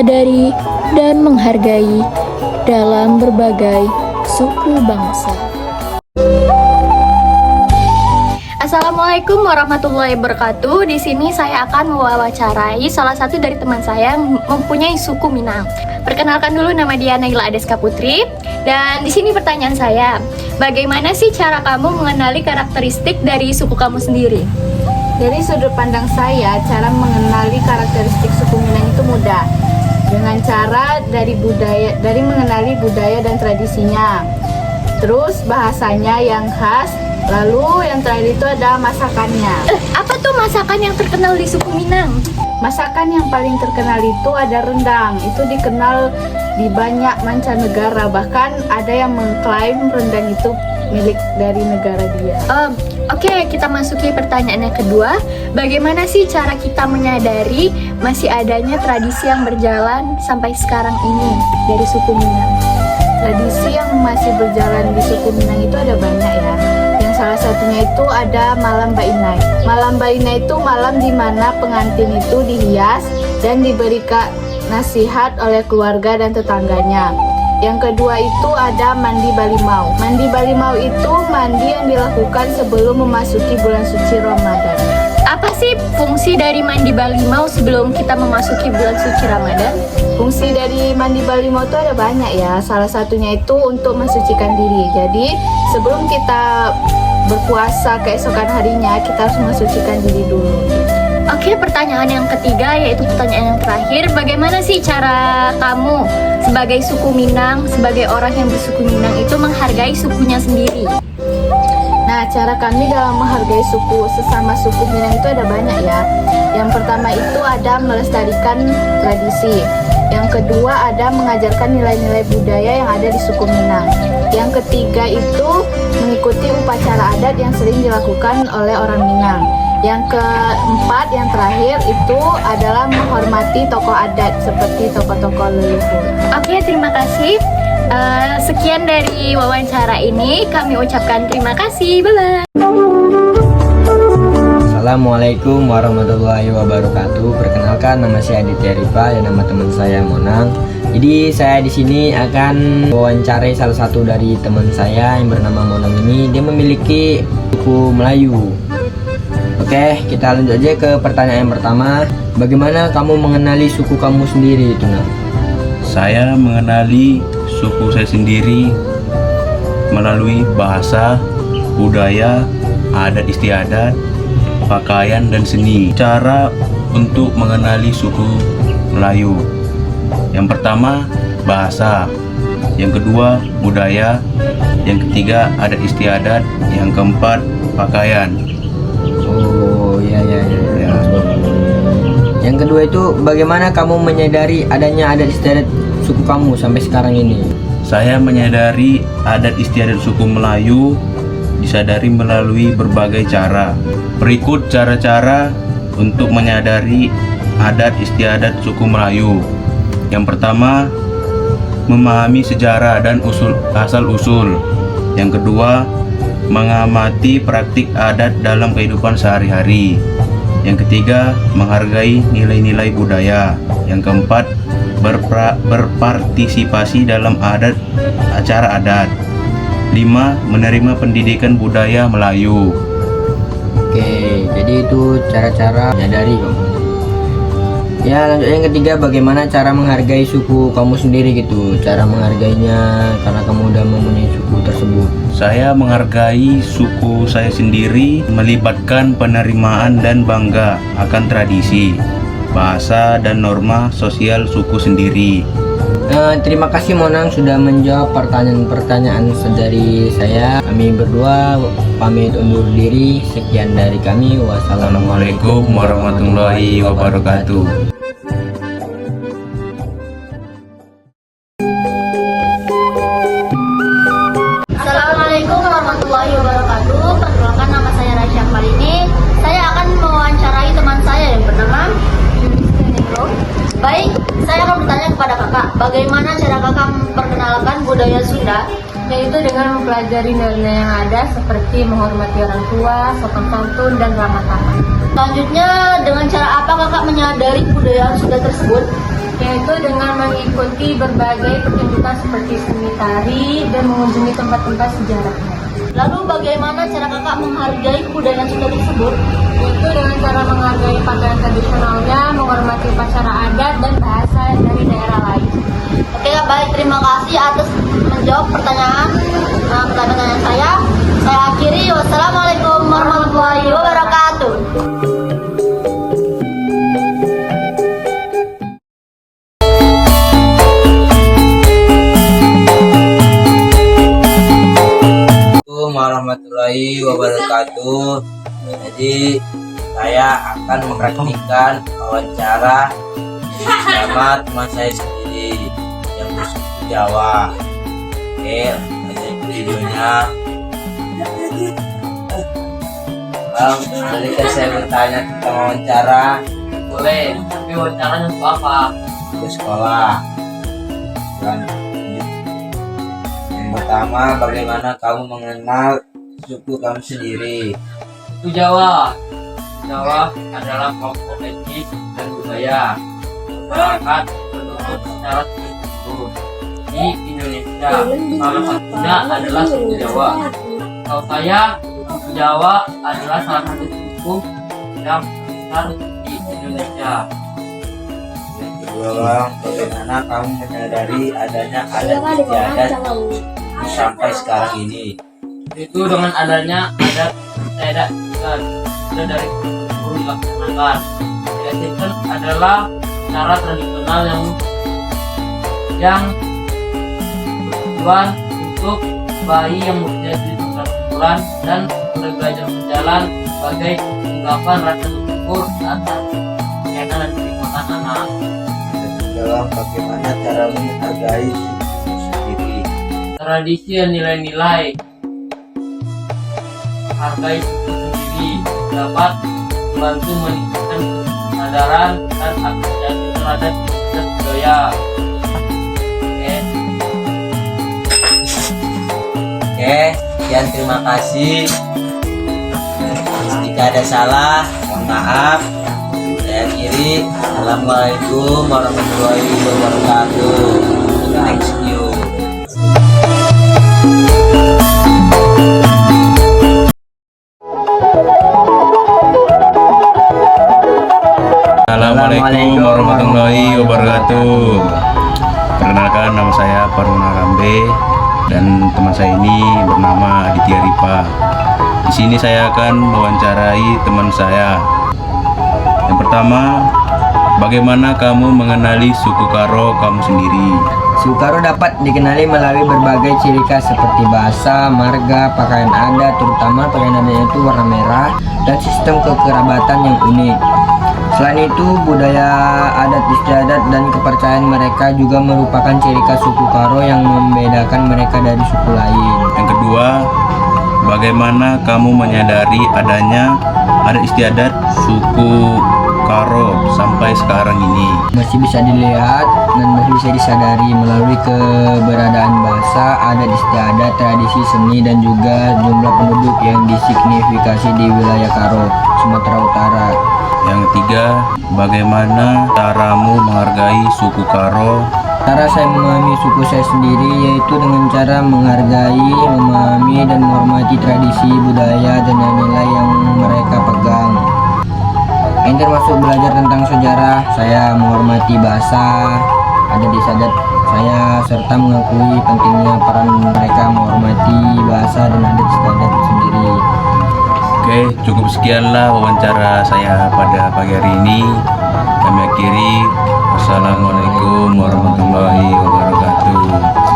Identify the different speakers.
Speaker 1: menyadari dan menghargai dalam berbagai suku bangsa.
Speaker 2: Assalamualaikum warahmatullahi wabarakatuh. Di sini saya akan mewawancarai salah satu dari teman saya yang mempunyai suku Minang. Perkenalkan dulu, nama dia Naila Adeska Putri. Dan di sini pertanyaan saya, bagaimana sih cara kamu mengenali karakteristik dari suku kamu sendiri?
Speaker 3: Dari sudut pandang saya, cara mengenali karakteristik suku Minang itu mudah. Dengan cara dari mengenali budaya dan tradisinya. Terus bahasanya yang khas, lalu yang terakhir itu ada masakannya.
Speaker 2: Apa tuh masakan yang terkenal di suku Minang?
Speaker 3: Masakan yang paling terkenal itu ada rendang. Itu dikenal di banyak mancanegara, bahkan ada yang mengklaim rendang itu milik dari negara dia.
Speaker 2: Oke, kita masuki pertanyaan yang kedua. Bagaimana sih cara kita menyadari masih adanya tradisi yang berjalan sampai sekarang ini dari suku Minang?
Speaker 3: Tradisi yang masih berjalan di suku Minang itu ada banyak ya. Yang salah satunya itu ada malam Bainai. Malam Bainai itu malam di mana pengantin itu dihias dan diberikan nasihat oleh keluarga dan tetangganya. Yang kedua itu ada mandi Balimau. Mandi Balimau itu mandi yang dilakukan sebelum memasuki bulan suci Ramadan.
Speaker 2: Apa sih fungsi dari mandi Balimau sebelum kita memasuki bulan suci Ramadan?
Speaker 3: Fungsi dari mandi Balimau itu ada banyak ya. Salah satunya itu untuk mensucikan diri. Jadi sebelum kita berpuasa keesokan harinya, kita harus mensucikan diri dulu.
Speaker 2: Oke, pertanyaan yang ketiga yaitu pertanyaan yang terakhir. Bagaimana sih cara kamu sebagai suku Minang, sebagai orang yang bersuku Minang itu menghargai sukunya sendiri?
Speaker 3: Nah, cara kami dalam menghargai sesama suku Minang itu ada banyak ya. Yang pertama itu ada melestarikan tradisi. Yang kedua ada mengajarkan nilai-nilai budaya yang ada di suku Minang. Yang ketiga itu mengikuti upacara adat yang sering dilakukan oleh orang Minang. Yang keempat, yang terakhir itu adalah menghormati tokoh adat seperti tokoh-tokoh leluhur.
Speaker 2: Oke, terima kasih. Sekian dari wawancara ini, kami ucapkan terima kasih. Bye-bye.
Speaker 4: Assalamualaikum warahmatullahi wabarakatuh. Perkenalkan, nama saya Aditya Rifa dan nama teman saya Monang. Jadi saya di sini akan mewawancarai salah satu dari teman saya yang bernama Monang ini. Dia memiliki suku Melayu. Oke, kita lanjut aja ke pertanyaan yang pertama. Bagaimana kamu mengenali suku kamu sendiri itu, Nang?
Speaker 5: Saya mengenali suku saya sendiri melalui bahasa, budaya, adat istiadat, pakaian, dan seni. Cara untuk mengenali suku Melayu. Yang pertama, bahasa. Yang kedua, budaya. Yang ketiga, adat istiadat. Yang keempat, pakaian.
Speaker 4: Oh, ya. Yang kedua itu, bagaimana kamu menyadari adanya adat istiadat suku kamu sampai sekarang ini?
Speaker 5: Saya menyadari adat istiadat suku Melayu disadari melalui berbagai cara. Berikut cara-cara untuk menyadari adat istiadat suku Melayu. Yang pertama, memahami sejarah dan asal-usul. Yang kedua, mengamati praktik adat dalam kehidupan sehari-hari. Yang ketiga, menghargai nilai-nilai budaya. Yang keempat, berpartisipasi dalam acara adat. 5. Menerima pendidikan budaya Melayu.
Speaker 4: Oke, jadi itu cara-cara menyadari kamu. Ya, lanjut yang ketiga, bagaimana cara menghargai suku kamu sendiri gitu? Cara menghargainya karena kamu udah mempunyai suku tersebut.
Speaker 5: Saya menghargai suku saya sendiri melibatkan penerimaan dan bangga akan tradisi, bahasa, dan norma sosial suku sendiri.
Speaker 4: Terima kasih Monang sudah menjawab pertanyaan-pertanyaan dari saya. Kami berdua pamit undur diri. Sekian dari kami.
Speaker 5: Wassalamualaikum warahmatullahi wabarakatuh.
Speaker 2: Assalamualaikum warahmatullahi wabarakatuh. Perkenalkan, nama saya Raisya. Kali ini saya akan mewawancarai teman saya yang bernama Negro. Baik, saya akan bertanya kepada kakak, bagaimana cara kakak memperkenalkan budaya Sunda, yaitu dengan mempelajari nilai-nilai yang ada seperti menghormati orang tua, sopan santun, dan ramah tamah. Selanjutnya, dengan cara apa kakak menyadari kebudayaan Sunda tersebut?
Speaker 6: yaitu dengan mengikuti berbagai pertunjukan seperti seni tari dan mengunjungi tempat-tempat sejarahnya.
Speaker 2: Lalu bagaimana cara kakak menghargai kebudayaan Sunda tersebut?
Speaker 6: Yaitu dengan cara menghargai pakaian tradisionalnya, menghormati upacara adat dan bahasa dari daerah lain.
Speaker 2: Oke Kak, baik, terima kasih atas menjawab pertanyaan saya. Saya akhiri, wassalamualaikum warahmatullahi wabarakatuh.
Speaker 4: Assalamualaikum warahmatullahi wabarakatuh. Jadi saya akan mempraktikkan wawancara sama teman saya sendiri yang bersuku Jawa. Oke, ada videonya. Bang, tadi kan saya bertanya tentang wawancara.
Speaker 7: Boleh, tapi wawancaranya untuk apa?
Speaker 4: Ke sekolah. Dan yang pertama, bagaimana kamu mengenal suku kamu sendiri?
Speaker 7: Suku Jawa. Jawa adalah kelompok etnis dan budaya masyarakat penduduk secara terus di Indonesia. Salah satunya adalah suku Jawa. Kalau saya, suku Jawa adalah salah satu suku yang besar di Indonesia.
Speaker 4: Yang kedua, Bang, bagaimana kamu menyadari adanya adat istiadat sampai sekarang ini?
Speaker 7: Itu dengan adanya adat istiadat dan dari guru dilaksanakan. Istiadat adalah cara tradisional yang bertujuan untuk bayi yang berusia 7 bulan dan mulai belajar berjalan sebagai ungkapan rasa syukur atas kesehatan dan kenikmatan anak.
Speaker 4: Dalam bagaimana cara menghargai suku sendiri?
Speaker 7: Tradisi dan nilai-nilai hargai suku sendiri dapat membantu meningkatkan kesadaran dan apresiasi terhadap identitas budaya.
Speaker 4: Oke, sekian, terima kasih. Jika ada salah, mohon maaf. Saya akhiri. Assalamualaikum warahmatullahi wabarakatuh. Thank you.
Speaker 5: Assalamualaikum warahmatullahi wabarakatuh. Perkenalkan, nama saya Paruna Rambe dan teman saya ini bernama Aditya Ripa. Di sini saya akan mewawancarai teman saya. Yang pertama, bagaimana kamu mengenali suku Karo kamu sendiri?
Speaker 4: Suku Karo dapat dikenali melalui berbagai ciri khas seperti bahasa, marga, pakaian adat, terutama pakaian adatnya itu warna merah, dan sistem kekerabatan yang unik. Selain itu, budaya adat istiadat dan kepercayaan mereka juga merupakan ciri khas suku Karo yang membedakan mereka dari suku lain.
Speaker 5: Yang kedua, bagaimana kamu menyadari adanya adat istiadat suku Karo sampai sekarang ini?
Speaker 4: Masih bisa dilihat dan masih bisa disadari melalui keberadaan bahasa, adat istiadat, tradisi seni, dan juga jumlah penduduk yang disignifikasi di wilayah Karo, Sumatera Utara.
Speaker 5: Yang ketiga, bagaimana caramu menghargai suku Karo?
Speaker 4: Cara saya memahami suku saya sendiri yaitu dengan cara menghargai, memahami, dan menghormati tradisi, budaya, dan nilai yang mereka pegang. Ini termasuk belajar tentang sejarah, saya menghormati bahasa, adat istiadat saya, serta mengakui pentingnya peran mereka menghormati bahasa dan adat istiadat sendiri.
Speaker 5: Oke, cukup sekianlah wawancara saya pada pagi hari ini. Kami akhiri. Wassalamualaikum warahmatullahi wabarakatuh.